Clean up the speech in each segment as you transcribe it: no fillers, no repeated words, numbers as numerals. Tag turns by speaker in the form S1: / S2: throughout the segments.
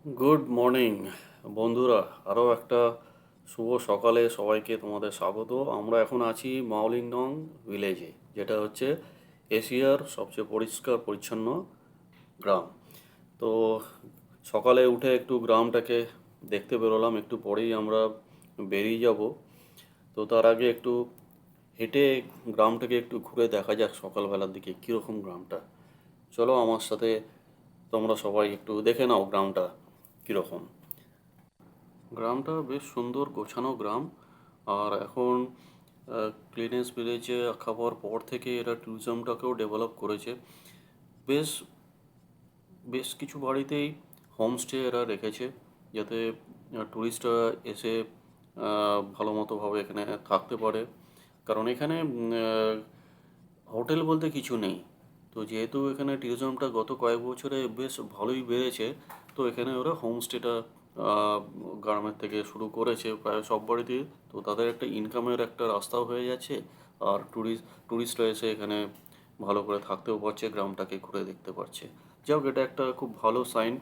S1: Good morning বন্ধুরা, আরও একটা শুভ সকালে সবাইকে তোমাদের স্বাগত। আমরা এখন আছি মাওলিংডং ভিলেজে, যেটা হচ্ছে এশিয়ার সবচেয়ে পরিষ্কার পরিচ্ছন্ন গ্রাম। তো সকালে উঠে একটু গ্রামটাকে দেখতে বেরোলাম, একটু পরেই আমরা বেরিয়ে যাব। তো তার আগে একটু হেঁটে গ্রামটাকে একটু ঘুরে দেখা যাক সকালবেলার দিকে কীরকম গ্রামটা। চলো আমার সাথে, তোমরা সবাই একটু দেখে নাও গ্রামটা কীরকম। গ্রামটা বেশ সুন্দর গোছানো গ্রাম। আর এখন ক্লিনেস ভিলেজে খাবার পর থেকে এরা ট্যুরিজমটাকেও ডেভেলপ করেছে। বেশ বেশ কিছু বাড়িতেই হোমস্টে এরা রেখেছে, যাতে ট্যুরিস্টরা এসে ভালো মতোভাবে এখানে থাকতে পারে। কারণ এখানে হোটেল বলতে কিছু নেই। তো যেহেতু এখানে ট্যুরিজমটা গত কয়েক বছরে বেশ ভালোই বেড়েছে, তো এখানে ওরা হোমস্টেটা গ্রামের থেকে শুরু করেছে প্রায় সব বাড়িতেই। তো তাদের একটা ইনকামের একটা রাস্তাও হয়ে যাচ্ছে। আর ট্যুরিস্টরা এসে এখানে ভালো করে থাকতেও পারছে, গ্রামটাকে ঘুরে দেখতে পারছে। যাই হোক, এটা একটা খুব ভালো সাইন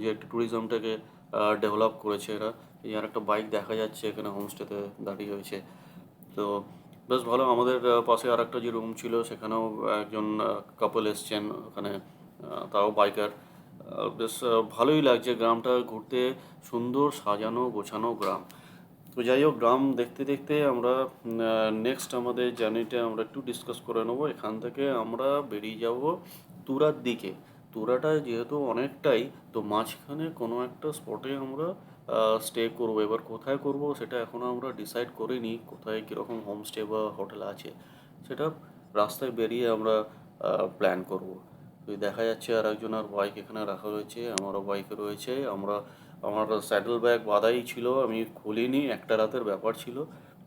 S1: যে একটা ট্যুরিজমটাকে ডেভেলপ করেছে এরা। এই আর একটা বাইক দেখা যাচ্ছে এখানে হোমস্টেতে দাঁড়িয়ে রয়েছে। তো বেশ ভালো। আমাদের পাশে আর একটা যে রুম ছিল, সেখানেও একজন কাপল এসছেন ওখানে, তাও বাইকার। বেশ ভালোই লাগছে গ্রামটা ঘুরতে, সুন্দর সাজানো গোছানো গ্রাম। তো যাই হোক, গ্রাম দেখতে দেখতে আমরা নেক্সট আমাদের জার্নিটা আমরা একটু ডিসকাস করে নেবো। এখান থেকে আমরা বেরিয়ে যাব তুরার দিকে। তুরাটা যেহেতু অনেকটাই, তো মাঝখানে কোনো একটা স্পটে আমরা স্টে করবো। এবার কোথায় করব সেটা এখনও আমরা ডিসাইড করিনি, কোথায় কীরকম হোমস্টে বা হোটেল আছে সেটা রাস্তায় বেরিয়ে আমরা প্ল্যান করব। তো দেখা যাচ্ছে আর একজনের বাইক এখানে রাখা রয়েছে, আমারও বাইক রয়েছে। আমার স্যাডেল ব্যাগ বাঁধাই ছিল, আমি খুলিনি, একটা রাতের ব্যাপার ছিল।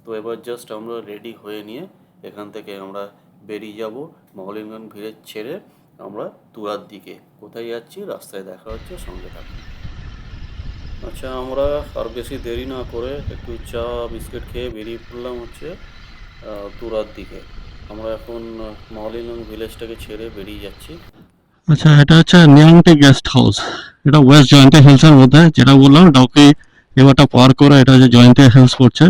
S1: তো এবার জাস্ট আমরা রেডি হয়ে নিয়ে এখান থেকে আমরা বেরিয়ে যাব মহালিঙ্গন ভিলেজ ছেড়ে। আমরা তুরার দিকে কোথায় যাচ্ছি রাস্তায় দেখা হচ্ছে, সঙ্গে থাকুন। আচ্ছা, আমরা আর বেশি দেরি না করে একটু চা বিস্কিট খেয়ে বেরিয়ে পড়লাম হচ্ছে তুরার দিকে। আমরা এখন মহালিঙ্গন ভিলেজটাকে ছেড়ে বেরিয়ে যাচ্ছি।
S2: আচ্ছা, এটা হচ্ছে নিয়াংটি গেস্ট হাউস। এটা ওয়েস্ট জয়ন্তী হিলসের মধ্যে, যেটা বললাম ডাউকি রিভারটা পার করে এটা হচ্ছে জয়ন্তী হিলস পড়ছে।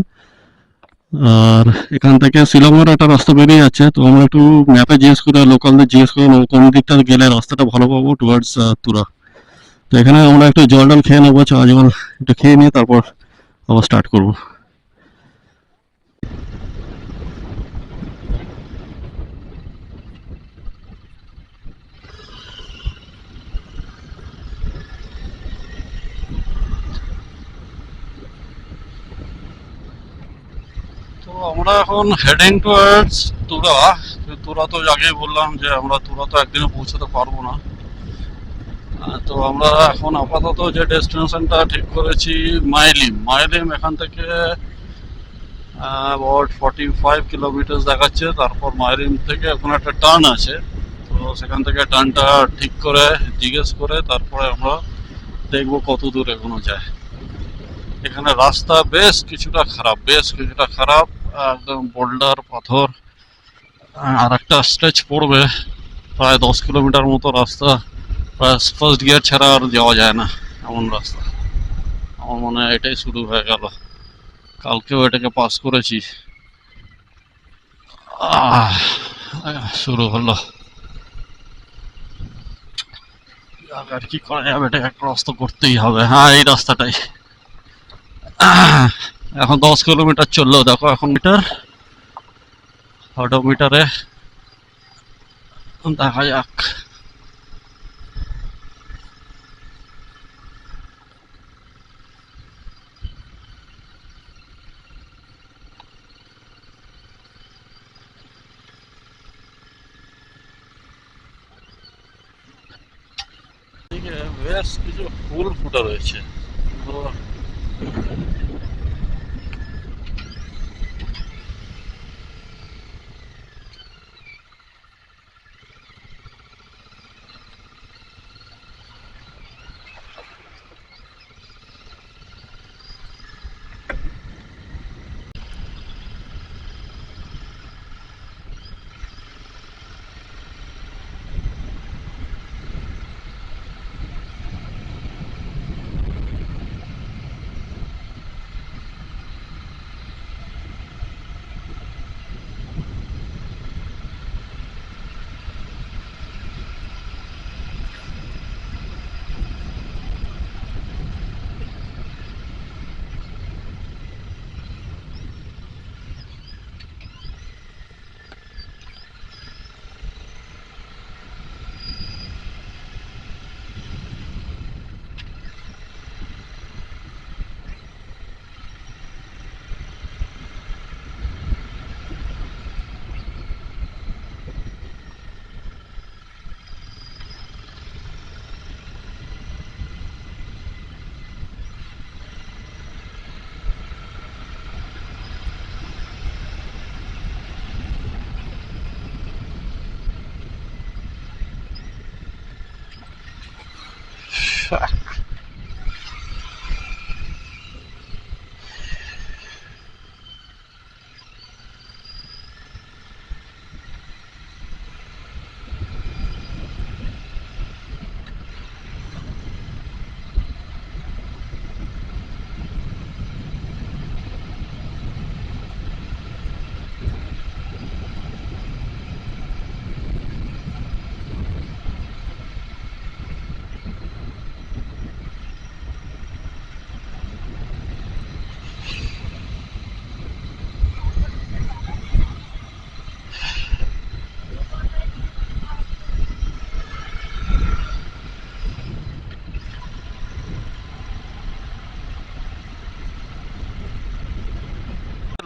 S2: আর এখান থেকে শিলংয়ের একটা রাস্তা বেরিয়ে যাচ্ছে। তো আমরা একটু ম্যাপে জিজ্ঞেস করে, লোকালদের জিজ্ঞেস করে কোন দিকটা গেলে রাস্তাটা ভালো পাবো টুয়ার্ডস তুরা। তো এখানে আমরা একটু জল টল খেয়ে নেবো, চা জল একটু খেয়ে নিয়ে তারপর আবার স্টার্ট করবো। তো আমরা এখন হেডিং টুয়ার্ডস তুরা। তুরা তো আগেই বললাম যে আমরা তুরা তো একদিনে পৌঁছাতে পারবো না। তো আমরা এখন আপাতত যে ডেস্টিনেশনটা ঠিক করেছি মাইলিম। মাইলিম এখান থেকে অ্যাবাউট 45 কিলোমিটার দেখাচ্ছে। তারপর মাইলিম থেকে এখন একটা টার্ন আছে, তো সেখান থেকে টার্নটা ঠিক করে জিজ্ঞেস করে তারপরে আমরা দেখবো কত দূর এখনো যায়। এখানে রাস্তা বেশ কিছুটা খারাপ, একদম বোল্ডার পাথর। আর একটা স্ট্রেচ পড়বে প্রায় 10 কিলোমিটার মতো রাস্তা, প্রায় ফার্স্ট গিয়ার ছাড়া আর যাওয়া যায় না এমন রাস্তা। আমার মনে হয় এটাই শুরু হয়ে গেল, কালকেও এটাকে পাস করেছি। শুরু হলো। আর কি করা যাবে, এটাকে ক্রস তো করতেই হবে। হ্যাঁ, এই রাস্তাটাই। এখন 10 কিলোমিটার চললো, দেখো এখন মিটার অডোমিটারে দেখা যাক। এদিকে বেশ কিছু ফুল ফুটে রয়েছে। তো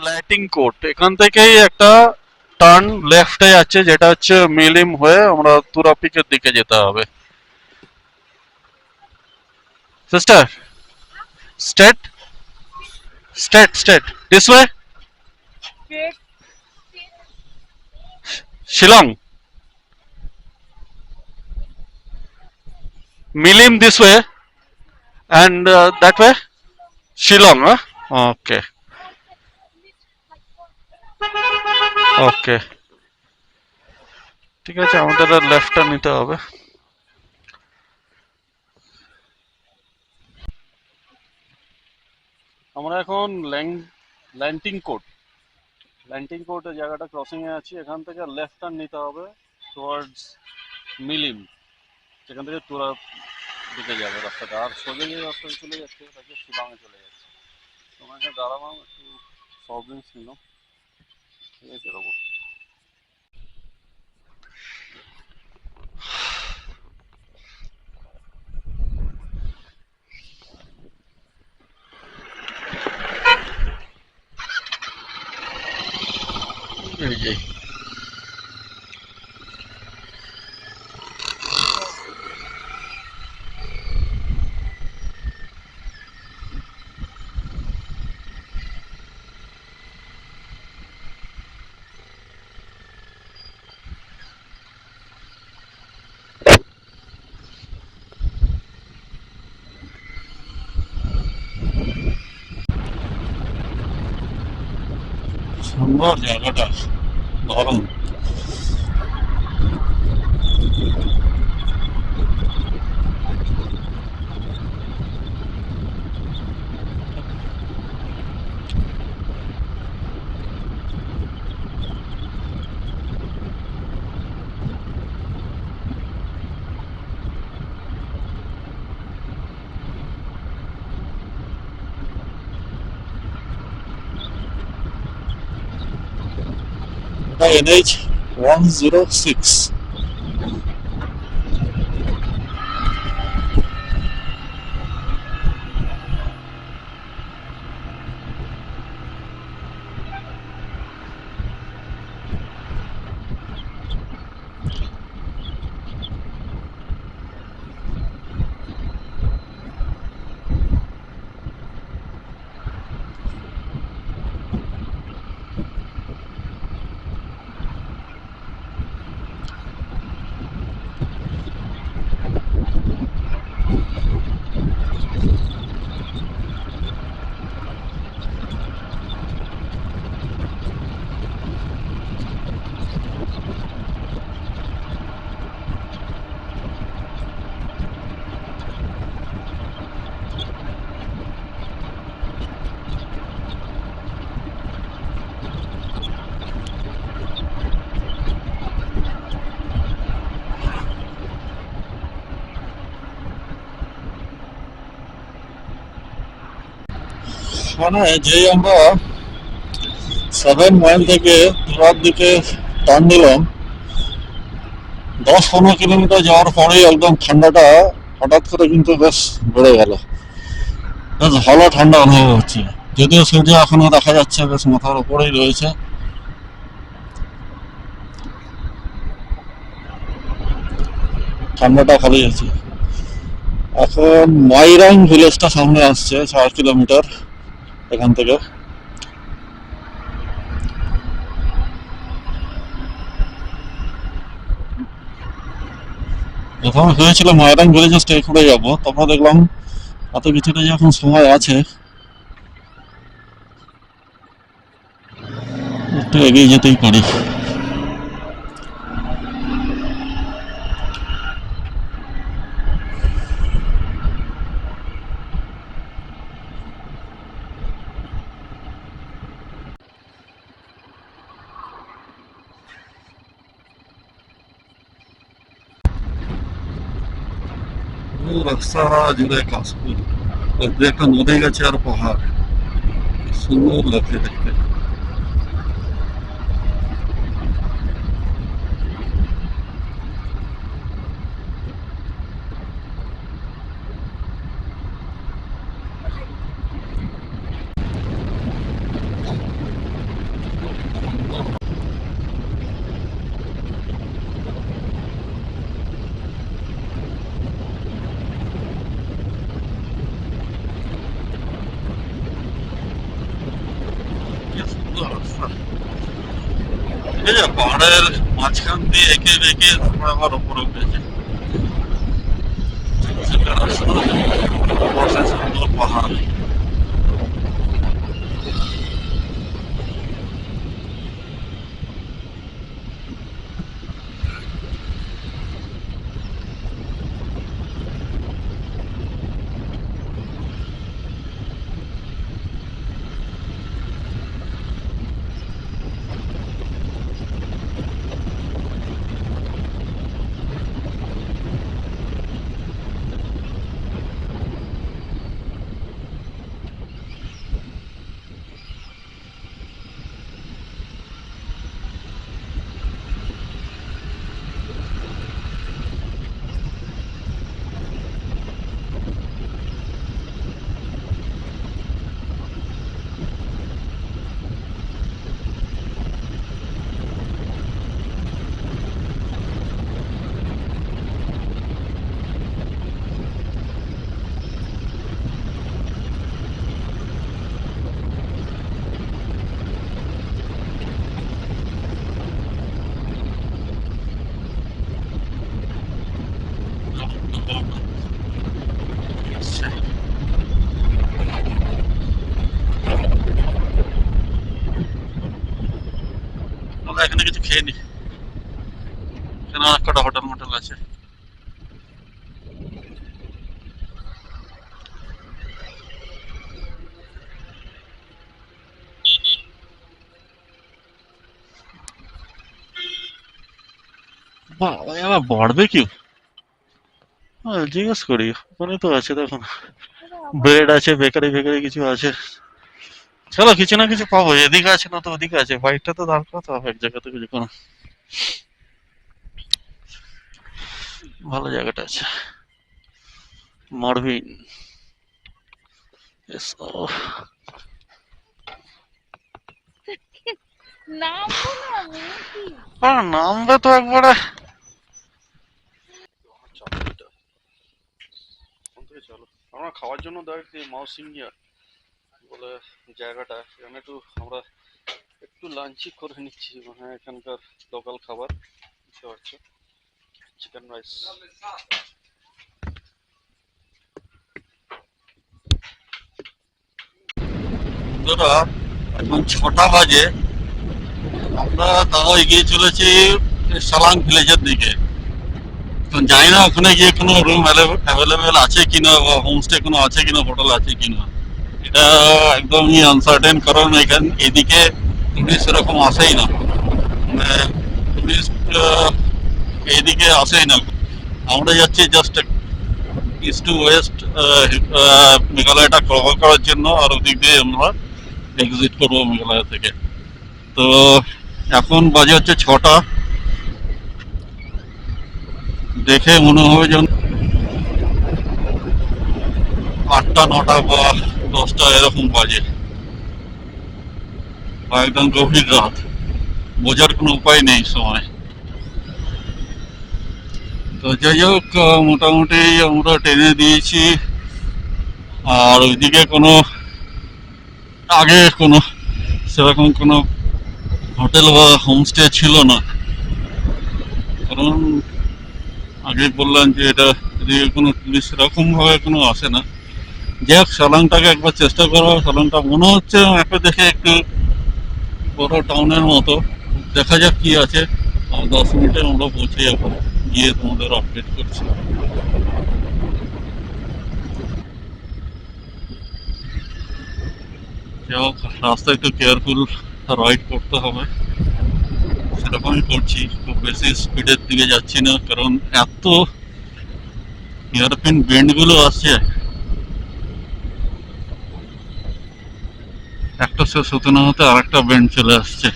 S2: লাইটিং কোট, এখান থেকেই একটা টার্ন লেফটে আছে যেটা হচ্ছে মিলিম হয়ে আমরা তুরাপিকের দিকে যেতে হবে। Sister, straight straight straight this way, Shillong, মিলিম this way and that way Shillong, huh? Okay, okay, ঠিক আছে, আমাদের লেফটটা নিতে হবে। আমরা এখন ল্যান্টিং কোট জায়গাটা ক্রসিং এ আছি। এখান থেকে লেফট টার্ন নিতে হবে টুয়ার্ডস মিলিম, সেখান থেকে তোরা দিকে যাবে রাস্তাটা, আর সোজা যে রাস্তায় চলে যাচ্ছে তাকে শিলংয়ে চলে যাচ্ছে। তোমাকে দাঁড়ালাম, একটু সফট ড্রিঙ্কস নিলাম, ঠিক আছে দেবো। এই যে সুন্দর জায়গাটা, গরম। NH 106। মানে যেই আমরা 7 মাইল থেকে তুরার দিকে টার্ন দিলাম, 10-15 কিলোমিটার যাওয়ার পরেই একদম ঠান্ডাটা হঠাৎ করে কিন্তু বেশ বেড়ে গেল। বেশ ভালো ঠান্ডা অনুভব হচ্ছে, যদিও সূর্য এখনো দেখা যাচ্ছে বেশ মাথার উপরেই রয়েছে। ঠান্ডাটা ভালোই আছে। এখন মাইরাং ভিলেজটা সামনে আসছে, 4 কিলোমিটার এখান থেকে। প্রথমে ভেবেছিল ময়রাং ভিলেজে স্টে করে যাবো, তারপর দেখলাম এত কিছুটা যখন সময় আছে একটু এগিয়ে যেতেই পারি। রাস্তা জুড়ে কাশফুল, একটা নদী গেছে আর পাহাড়, সুন্দর লাগছে দেখতে। কি সুন্দর রাস্তা, ঠিক আছে, পাহাড়ের মাঝখান দিয়ে এঁকে বেঁকে তারপর আবার উপরে উঠেছে সেটা রাস্তা, পাশে সুন্দর পাহাড়। আমরা এখানে কিছু খেয়ে নি, এখানে অনেক কটা হোটেল মোটেল আছে। বাবা, আবার বারবিকিউ, জিজ্ঞেস করি ওখানে তো আছে, দেখুন ব্রেড আছে, বেকারি ফেকারি কিছু আছে। চলো কিছু না কিছু পাবো, এদিকে আছে না তো ওদিকে আছে, বাইকটা তো দাঁড় করাতে হবে এক জায়গা থেকে যে কোনো। ভালো জায়গাটা আছে, মারভিন। Yes,
S3: নামবো না আমি কি?
S2: নামবে তো একবারে।
S1: চলো, আমরা খাওয়ার জন্য দেখছি মাউসিংয়া বলে জায়গাটা, সেখানে একটু আমরা একটু লাঞ্চই করে নিচ্ছি, মানে এখানকার লোকাল খাবার, বুঝতে পারছো, চিকেন রাইস।
S2: বন্ধুরা, এখন 6টা বাজে, আমরা তাও এগিয়ে চলেছি সালাং ভিলেজের দিকে। এখন জানি না ওখানে গিয়ে কোনো রুম অ্যাভেলেবেল আছে কিনা, বা হোমস্টে কোনো আছে কিনা, হোটেল আছে কিনা, এটা একদমই আনসার্টেন, কারণ এখান এদিকে টুরিস্ট এরকম আসেই না, মানে টুরিস্ট এইদিকে আসেই না। আমরা যাচ্ছি জাস্ট ইস্ট টু ওয়েস্ট মেঘালয়টা কভার করার জন্য, আর ওদিক দিয়ে আমরা এক্সিট করবো মেঘালয় থেকে। তো এখন বাজে হচ্ছে 6টা, দেখে মনে হবে যেন 8টা 9টা বা 10টা এরকম বাজে, বা একদম গভীর রাত, বোঝার কোনো উপায় নেই সময়। তো যাই হোক, মোটামুটি আমরা টেনে দিয়েছি, আর ওইদিকে কোনো আগে কোনো সেরকম কোনো হোটেল বা হোমস্টে ছিল না, কারণ আগেই বললাম যে এটা এদিকে কোনো টুরিস্ট সেরকমভাবে কোনো আসে না। যাই হোক শালংটাকে একবার চেষ্টা করো। শালংটা মনে হচ্ছে একটা দেখে একটু বড় টাউনের মতো। দেখা যাক কি আছে। আর 10 মিনিটে আমরা পৌঁছে যাবো, গিয়ে তোমাদের আপডেট করছি। যাই হোক রাস্তায় একটু কেয়ারফুল রাইড করতে হবে, সেরকমই করছি। খুব বেশি স্পিডের দিকে যাচ্ছি না, কারণ এত হেয়ারপিন বেন্ডগুলো আসছে, একটা শেষ হতে না হতে আরেকটা বেন্ড চলে আসছে।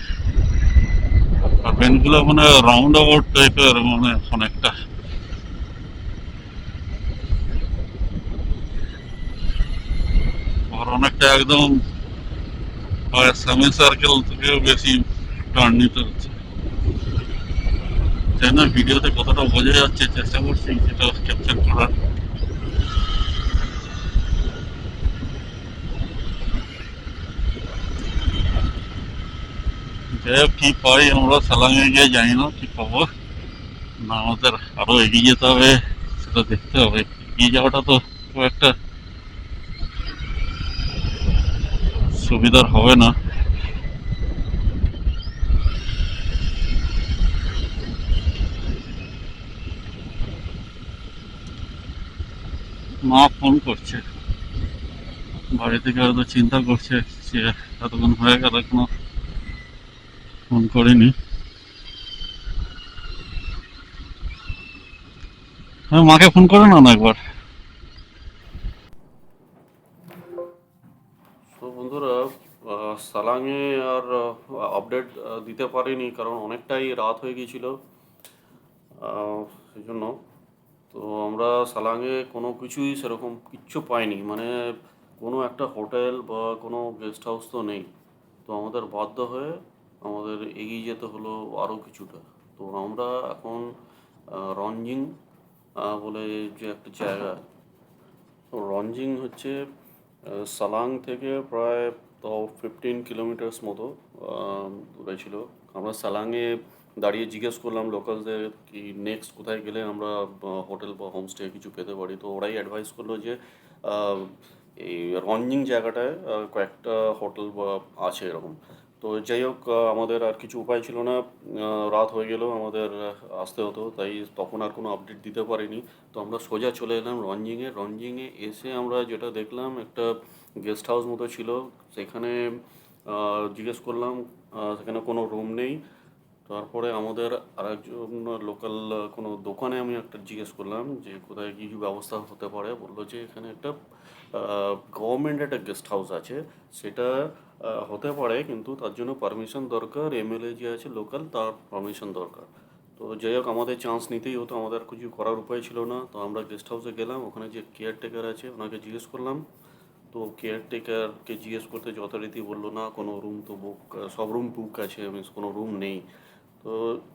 S2: আর বেন্ডগুলো মানে রাউন্ড অ্যাবাউট টাইপের, মানে অনেকটা। আর অনেকটা একদম সেমি সার্কেল থেকেও বেশি টার্ন নিতে হচ্ছে। তাই না, ভিডিওতে কতটা বোঝা যাচ্ছে চেষ্টা করছি সেটা ক্যাপচার করার। যাই হোক কি পাই আমরা সালাঙে গিয়ে, জানি না কি পাবো না। আমাদের আরো এগিয়ে যেতে হবে, সেটা দেখতে হবে। এগিয়ে যাওয়াটা তো খুব একটা সুবিধার হবে না। মা ফোন করছে বাড়ি থেকে, হয়তো চিন্তা করছে যে এতক্ষণ হয়ে গেল এখনো ফোন করিনি। হ্যাঁ, মাকে ফোন করে না একবার।
S1: তো বন্ধুরা, সালাঙে আর আপডেট দিতে পারিনি, কারণ অনেকটাই রাত হয়ে গিয়েছিল। সেই জন্য তো আমরা সালাঙে কোনো কিছুই সেরকম কিচ্ছু পাইনি, মানে কোনো একটা হোটেল বা কোনো গেস্ট হাউস তো নেই। তো আমাদের বাধ্য হয়ে আমাদের এগিয়ে যেতে হলো আরও কিছুটা। তো আমরা এখন রঞ্জিং বলে যে একটা জায়গা, তো রঞ্জিং হচ্ছে সালাং থেকে প্রায় তাও 15 কিলোমিটার্স মতো দূরে ছিল। আমরা সালাংয়ে দাঁড়িয়ে জিজ্ঞেস করলাম লোকালদের কি নেক্সট কোথায় গেলে আমরা হোটেল বা হোমস্টে কিছু পেতে পারি। তো ওরাই অ্যাডভাইস করলো যে আহ, এই রঞ্জিং জায়গাটায় কয়েকটা হোটেল বা আছে এরকম। তো যাই হোক, আমাদের আর কিছু উপায় ছিল না। রাত হয়ে গেলেও আমাদের আসতে হতো, তাই তখন আর কোনো আপডেট দিতে পারিনি। তো আমরা সোজা চলে এলাম রঞ্জিংয়ে। রঞ্জিংয়ে এসে আমরা যেটা দেখলাম, একটা গেস্ট হাউস মতো ছিল। সেখানে জিজ্ঞেস করলাম, সেখানে কোনো রুম নেই। তারপরে আমাদের আরেকজন লোকাল কোনো দোকানে আমি একটা জিজ্ঞেস করলাম যে কোথায় কী কী ব্যবস্থা হতে পারে। বললো যে এখানে একটা গভর্নমেন্ট একটা গেস্ট হাউস আছে, সেটা হতে পারে, কিন্তু তার জন্য পারমিশন দরকার। এমএলএ যে আছে লোকাল, তার পারমিশন দরকার। তো যাই হোক আমাদের চান্স নিতেই হতো, আমাদের আর কিছু করার উপায় ছিল না। তো আমরা গেস্ট হাউসে গেলাম, ওখানে যে কেয়ারটেকার আছে ওনাকে জিজ্ঞেস করলাম। তো কেয়ারটেকারকে জিজ্ঞেস করতে যথারীতি বললো না কোনো রুম তো বুক, সব রুম বুক আছে, মিনস কোনো রুম নেই। তো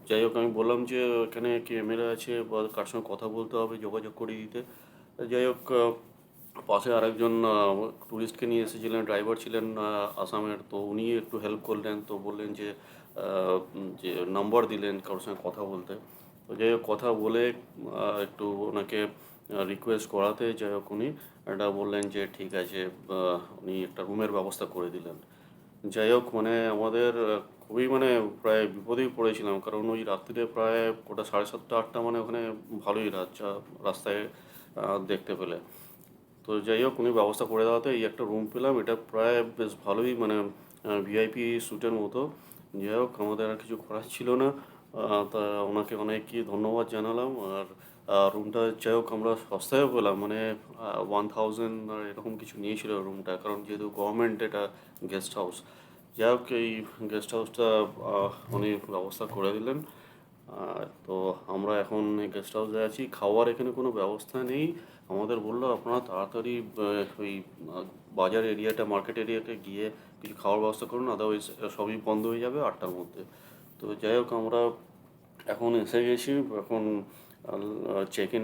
S1: যাই হোক আমি বললাম যে এখানে কি এমএলএ আছে বা কার সঙ্গে কথা বলতে হবে, যোগাযোগ করে দিতে। যাই হোক, পাশে আরেকজন ট্যুরিস্টকে নিয়ে এসেছিলেন, ড্রাইভার ছিলেন আসামের। তো উনি একটু হেল্প করলেন, তো বললেন যে যে নাম্বার দিলেন কারোর সঙ্গে কথা বলতে। তো যাই হোক কথা বলে একটু ওনাকে রিকোয়েস্ট করাতে, যাই হোক উনি একটা বললেন যে ঠিক আছে। উনি একটা রুমের ব্যবস্থা করে দিলেন। যাই হোক মানে আমাদের খুবই মানে প্রায় বিপদেই পড়েছিলাম, কারণ ওই রাত্রিরে প্রায় ওটা 7:30-8টা, মানে ওখানে ভালোই রাত রাস্তায় দেখতে পেলে। তো যাই হোক উনি ব্যবস্থা করে দেওয়াতে এই একটা রুম পেলাম। এটা প্রায় বেশ ভালোই, মানে ভিআইপি স্যুটের মতো। যাই হোক আমাদের আর কিছু করার ছিল না। তা ওনাকে অনেকই ধন্যবাদ জানালাম। আর রুমটা যাই হোক আমরা সস্তায়ও পেলাম, মানে 1000 আর এরকম কিছু নিয়েছিল রুমটা, কারণ যেহেতু গভর্নমেন্ট এটা গেস্ট হাউস। যাই হোক এই গেস্ট হাউসটা উনি ব্যবস্থা করে দিলেন। তো আমরা এখন গেস্ট হাউসে আছি। খাওয়ার এখানে কোনো ব্যবস্থা নেই। আমাদের বললো আপনারা তাড়াতাড়ি ওই বাজার এরিয়াটা, মার্কেট এরিয়াতে গিয়ে কিছু খাওয়ার ব্যবস্থা করুন, আদারওয়াইজ সবই বন্ধ হয়ে যাবে 8টার মধ্যে। তো যাই হোক আমরা এখন এসে গেছি। এখন চেক ইন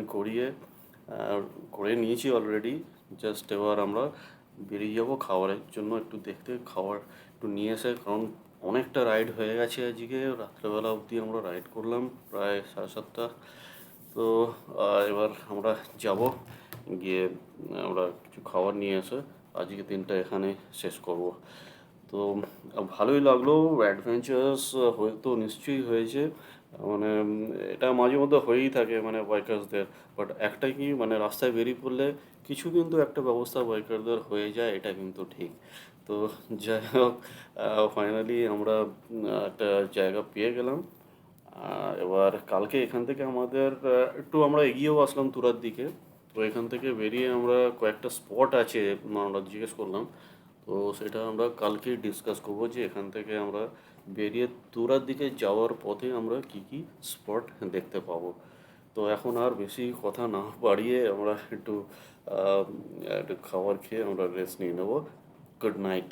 S1: করে নিয়েছি অলরেডি। জাস্ট এবার আমরা বেরিয়ে যাব খাবারের জন্য, একটু দেখতে খাবার একটু নিয়ে এসে, কারণ অনেকটা রাইড হয়ে গেছে আজকে। রাত্রেবেলা অবধি আমরা রাইড করলাম প্রায় 7:30। তো তো এবার আমরা যাব, গিয়ে আমরা কিছু খাবার নিয়ে এসে আজকে দিনটা এখানে শেষ করব। তো ভালোই লাগলো, অ্যাডভেঞ্চারাস হয়তো নিশ্চয়ই হয়েছে, মানে এটা মাঝে মধ্যে হয়েই থাকে মানে বাইকার্সদের। বাট একটা কি মানে রাস্তায় বেরিয়ে পড়লে কিছু কিন্তু একটা ব্যবস্থা বাইকারদের হয়ে যায়, এটা কিন্তু ঠিক। তো যাই হোক, ফাইনালি আমরা একটা জায়গা পেয়ে গেলাম। এবার কালকে এখান থেকে আমাদের একটু আমরা এগিয়েও আসলাম তুরার দিকে। তো এখান থেকে বেরিয়ে আমরা কয়েকটা স্পট আছে আমরা জিজ্ঞেস করলাম। তো সেটা আমরা কালকে ডিসকাস করবো যে এখান থেকে আমরা বেরিয়ে তুরার দিকে যাওয়ার পথে আমরা কি কি স্পট দেখতে পাবো। তো এখন আর বেশি কথা না বাড়িয়ে আমরা একটু একটু খাবার খেয়ে আমরা রেস্ট নিয়ে নেবো। Good night.